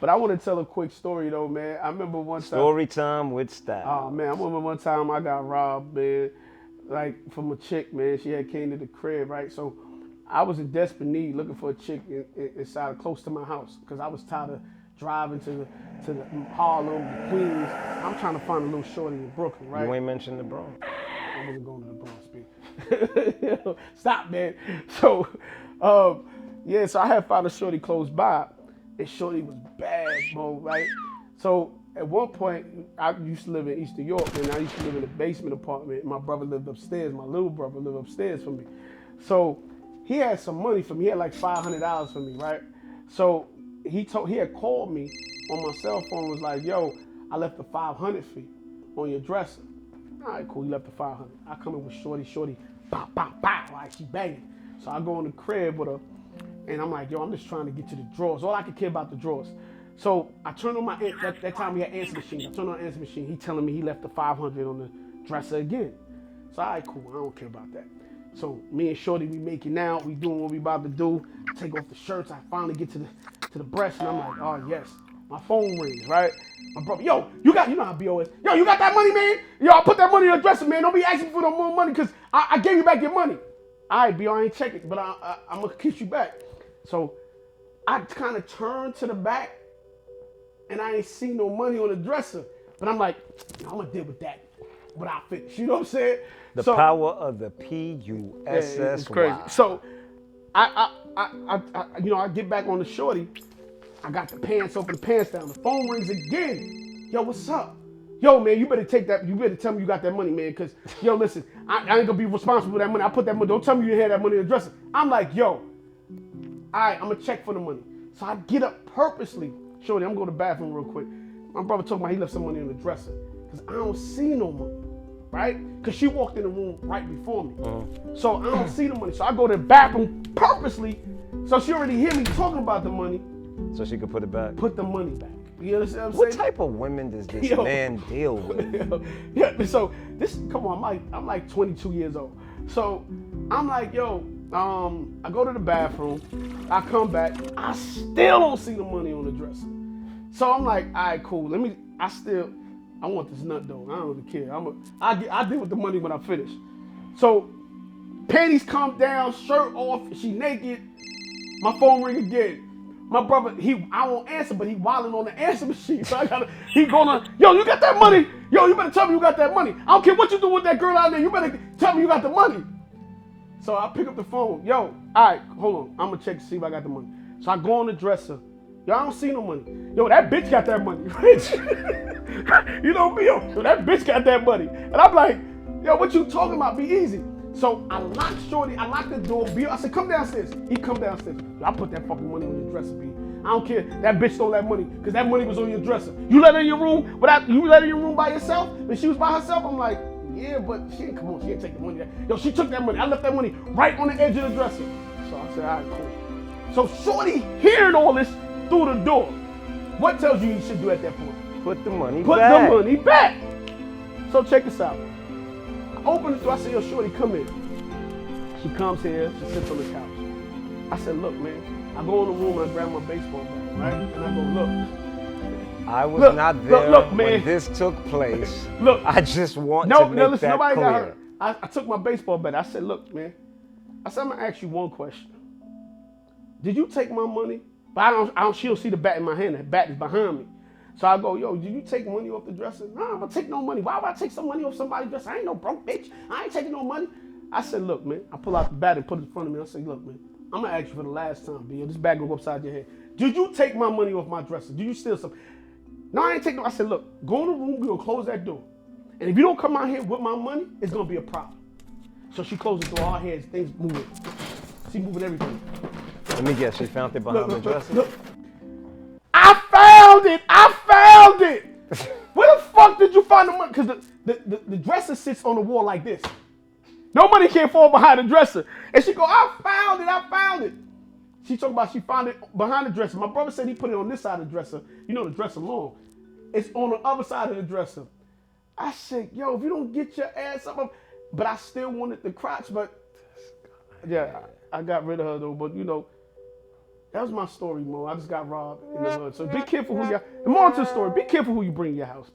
But I want to tell a quick story though, man. I remember one time. Story time with Oh style. man, I remember one time I got robbed, man. Like from a chick, man. She had came to the crib, right? So I was in desperate need, looking for a chick inside, close to my house, because I was tired of driving to the Harlem, the Queens. I'm trying to find a little shorty in Brooklyn, You right? ain't mentioned the Bronx. I wasn't going to the Bronx, B. Stop, man. So, yeah, so I had found a shorty close by, and shorty was bad, bro, right? So at one point, I used to live in East New York, and I used to live in a basement apartment. My brother lived upstairs. My little brother lived upstairs from me. So he had some money for me. He had like $500 for me, right? So he had called me on my cell phone. Was like, "Yo, I left the 500 for you on your dresser." All right, cool. You left the 500. I come in with shorty, pop, pop, pop, like she banging. So I go in the crib with her, and I'm like, yo, I'm just trying to get to the drawers. All I could care about the drawers. So I turned on that time we had answer machine. I turned on the answer machine. He telling me he left the 500 on the dresser again. So all right, cool. I don't care about that. So me and Shorty, we making out. We doing what we about to do. I take off the shirts. I finally get to the breast, and I'm like, oh yes. My phone rings, right? My brother, yo, you know how BO is. Yo, you got that money, man? Yo, I put that money in your dresser, man. Don't be asking for no more money, because I gave you back your money. All right, BO, I ain't check it, but I'm going to kiss you back. So I kind of turned to the back, and I ain't see no money on the dresser. But I'm like, I'm going to deal with that when I finish. You know what I'm saying? The So, power of the yeah, it's PUSSY. crazy. So I get back on the shorty. I got the pants, open the pants down. The phone rings again. Yo, what's up? Yo, man, you better take that. You better tell me you got that money, man. Cause, yo, listen, I ain't gonna be responsible for that money. I put that money. Don't tell me you had that money in the dresser. I'm like, yo, all right, I'm gonna check for the money. So I get up purposely. Shorty, I'm going to the bathroom real quick. My brother told me he left some money in the dresser. Cause I don't see no money, right? Cause she walked in the room right before me. So I don't see the money. So I go to the bathroom purposely. So she already hear me talking about the money. So she could put it back. Put the money back. You understand what I'm What saying? type of women does this Yo. man deal with? Yeah, so this, come on, I'm like 22 years old. So I'm like, yo, I go to the bathroom, I come back, I still don't see the money on the dresser. So I'm like, all right, cool. I want this nut though. I don't really care. I deal with the money when I finish. So panties come down, shirt off, she naked. My phone ring again. My brother, I won't answer, but he wilding on the answer machine. So he gonna, yo, you got that money? Yo, you better tell me you got that money. I don't care what you do with that girl out there. You better tell me you got the money. So I pick up the phone. Yo, all right, hold on. I'm gonna check to see if I got the money. So I go on the dresser. Yo, I don't see no money. Yo, that bitch got that money. You know me, yo, that bitch got that money. And I'm like, yo, what you talking about? Be easy. So I locked Shorty, I locked the door. I said, come downstairs. He come downstairs. I put that fucking money on your dresser, B. I don't care. That bitch stole that money, because that money was on your dresser. You let her in your room you let her in your room by yourself? When she was by herself? I'm like, yeah, but she didn't come on, she didn't take the money. Yo, she took that money. I left that money right on the edge of the dresser. So I said, all right, cool. So Shorty hearing all this through the door. What tells you should do at that point? Put the money Put back. the money back. So check this out. I open the door, I say, yo, Shorty, come in. She comes here, she sits on the couch. I said, look, man. I go in the room and I grab my baseball bat, right? And I go, look. I was not there look, when this took place. Look. I just want to make listen, that nobody clear. got hurt. I took my baseball bat. I said, look, man. I said, I'm gonna ask you one question. Did you take my money? But she don't see the bat in my hand. The bat is behind me. So I go, yo, did you take money off the dresser? Nah, I'm gonna take no money. Why would I take some money off somebody's dresser? I ain't no broke bitch. I ain't taking no money. I said, look, man. I pull out the bat and put it in front of me. I said, look, man. I'm gonna ask you for the last time, B. This bag will go upside your head. Did you take my money off my dresser? Did you steal some? No, I ain't taking no. I said, look, go in the room. We're gonna close that door. And if you don't come out here with my money, it's gonna be a problem. So she closed the door. All her heads, things moving. She moving everything. Let me guess, she found it behind the dresser? Look. I found it! Where the fuck did you find the money? Because the dresser sits on the wall like this. No money can't fall behind the dresser. And she go, I found it. She talking about she found it behind the dresser. My brother said he put it on this side of the dresser. You know the dresser long. It's on the other side of the dresser. I said, yo, if you don't get your ass up. But I still wanted the crotch, but yeah, I got rid of her though. But you know, That was my story, Mo. I just got robbed in the hood. So be careful who you. The moral to the story: be careful who you bring in your house.